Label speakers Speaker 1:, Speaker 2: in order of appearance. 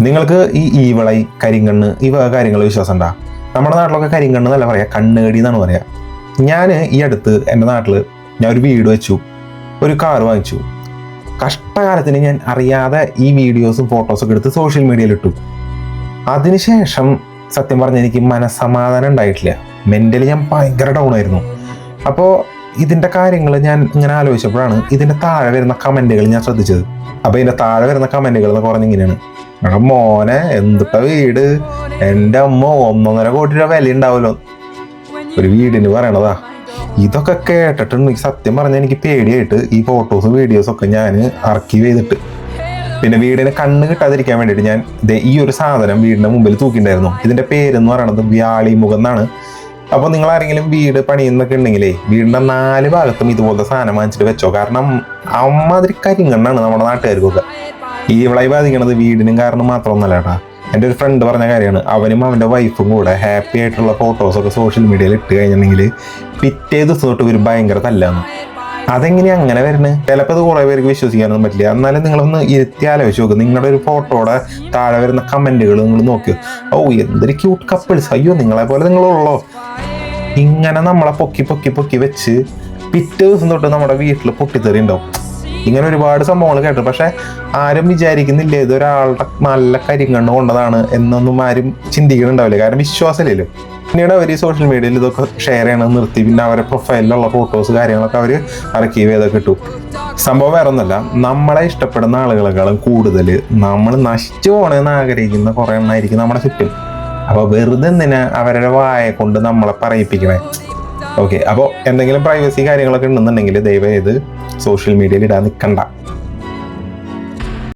Speaker 1: നിങ്ങൾക്ക് ഈ ഈവളൈ, കരിങ്കണ്ണ്, ഈ വക കാര്യങ്ങൾ വിശ്വാസം ഉണ്ടാ? നമ്മുടെ നാട്ടിലൊക്കെ കരിങ്കണ്ണ് എന്നല്ല പറയാ, കണ്ണുകടി എന്നാണ് പറയാ. ഞാൻ ഈ അടുത്ത് എൻ്റെ നാട്ടിൽ ഞാൻ ഒരു വീട് വെച്ചു, ഒരു കാർ വാങ്ങിച്ചു. കഷ്ടകാലത്തിന് ഞാൻ അറിയാതെ ഈ വീഡിയോസും ഫോട്ടോസൊക്കെ എടുത്ത് സോഷ്യൽ മീഡിയയിൽ ഇട്ടു. അതിനുശേഷം സത്യം പറഞ്ഞാൽ എനിക്ക് മനസ്സമാധാനം ഉണ്ടായിട്ടില്ല. മെൻ്റലി ഞാൻ ഭയങ്കര ഡൗൺ ആയിരുന്നു. അപ്പോൾ ഇതിൻ്റെ കാര്യങ്ങൾ ഞാൻ ഇങ്ങനെ ആലോചിച്ചപ്പോഴാണ് ഇതിൻ്റെ താഴെ വരുന്ന കമൻറ്റുകൾ ഞാൻ ശ്രദ്ധിച്ചത്. അപ്പോൾ ഇതിൻ്റെ താഴെ വരുന്ന കമൻറ്റുകൾ എന്ന് പറഞ്ഞ ഇങ്ങനെയാണ്: എടാ മോനെ, എന്തിട്ട വീട്, എൻ്റെ അമ്മ 1.5 കോടി രൂപ വില ഉണ്ടാവുമല്ലോ ഒരു വീടിന് പറയണതാ. ഇതൊക്കെ കേട്ടിട്ട് എനിക്ക് സത്യം പറഞ്ഞാൽ എനിക്ക് പേടിയായിട്ട് ഈ ഫോട്ടോസും വീഡിയോസൊക്കെ ഞാൻ ആർക്കീവ് ചെയ്തിട്ട്, പിന്നെ വീടിന് കണ്ണ് കിട്ടാതിരിക്കാൻ വേണ്ടിയിട്ട് ഞാൻ ഈ ഒരു സാധനം വീടിൻ്റെ മുമ്പിൽ തൂക്കിണ്ടായിരുന്നു. ഇതിൻ്റെ പേരെന്ന് പറയണത് വ്യാളിമുഖം എന്നാണ്. അപ്പോൾ നിങ്ങൾ ആരെങ്കിലും വീട് പണിയുന്നൊക്കെ ഉണ്ടെങ്കിലേ വീടിൻ്റെ 4 ഭാഗത്തും ഇതുപോലത്തെ സാധനം വാങ്ങിച്ചിട്ട് വെച്ചോ. കാരണം അമ്മാതിരി കരിങ്കണ്ണാണ് നമ്മുടെ നാട്ടുകാർക്കൊക്കെ. ഈ വിളയി ബാധിക്കണത് വീടിനും കാരണം മാത്രമൊന്നുമല്ല കേട്ടാ. എൻ്റെ ഒരു ഫ്രണ്ട് പറഞ്ഞ കാര്യമാണ്. അവനും അവൻ്റെ വൈഫും കൂടെ ഹാപ്പി ആയിട്ടുള്ള ഫോട്ടോസൊക്കെ സോഷ്യൽ മീഡിയയിൽ ഇട്ട് കഴിഞ്ഞിട്ടുണ്ടെങ്കിൽ പിറ്റേ ദിവസം തൊട്ട് ഒരു ഭയങ്കര തല്ലാന്ന്. അതെങ്ങനെയാണ് അങ്ങനെ വരുന്നത്? ചിലപ്പോൾ അത് കുറേ പേർക്ക് വിശ്വസിക്കാനൊന്നും പറ്റില്ല. എന്നാലും നിങ്ങളൊന്ന് ഇരുത്തി ആലോചിച്ച് നോക്കുക. നിങ്ങളുടെ ഒരു ഫോട്ടോയുടെ താഴെ വരുന്ന കമൻറ്റുകൾ നിങ്ങൾ നോക്കിയോ. ഓ, എന്തൊരു ക്യൂട്ട് കപ്പിൾസ്, അയ്യോ നിങ്ങളെ പോലെ നിങ്ങളുള്ളോ. ഇങ്ങനെ നമ്മളെ പൊക്കി വെച്ച് പിറ്റേ ദിവസം തൊട്ട് നമ്മുടെ വീട്ടിൽ പൊട്ടിത്തെറി ഉണ്ടാവും. ഇങ്ങനെ ഒരുപാട് സംഭവങ്ങൾ കേട്ടു. പക്ഷെ ആരും വിചാരിക്കുന്നില്ല ഇതൊരാളുടെ നല്ല കരിങ്കണ്ണ് കൊണ്ടതാണ് എന്നൊന്നും ആരും ചിന്തിക്കുന്നുണ്ടാവില്ല. കാരണം വിശ്വാസമില്ലല്ലോ. പിന്നീട് അവർ ഈ സോഷ്യൽ മീഡിയയിൽ ഇതൊക്കെ ഷെയർ ചെയ്യണമെന്ന് നിർത്തി. പിന്നെ അവരുടെ പ്രൊഫൈലിലുള്ള ഫോട്ടോസ് കാര്യങ്ങളൊക്കെ അവർ ആർക്കീവ് ചെയ്തൊക്കെ ഇട്ടു. സംഭവം വേറെ ഒന്നുമല്ല, നമ്മളെ ഇഷ്ടപ്പെടുന്ന ആളുകളെക്കാളും കൂടുതൽ നമ്മൾ നശിച്ചു പോകണമെന്ന് ആഗ്രഹിക്കുന്ന കുറേ എണ്ണമായിരിക്കും നമ്മുടെ ചുറ്റും. അപ്പോൾ വെറുതെ എന്തിനാ അവരുടെ വായ കൊണ്ട് നമ്മളെ പറയിപ്പിക്കണേ? ഓക്കെ, അപ്പോൾ എന്തെങ്കിലും പ്രൈവസി കാര്യങ്ങളൊക്കെ ഉണ്ടെന്നുണ്ടെങ്കിൽ ദയവായി ഇത് സോഷ്യൽ മീഡിയയിൽ ഇടാൻ നിൽക്കണ്ട.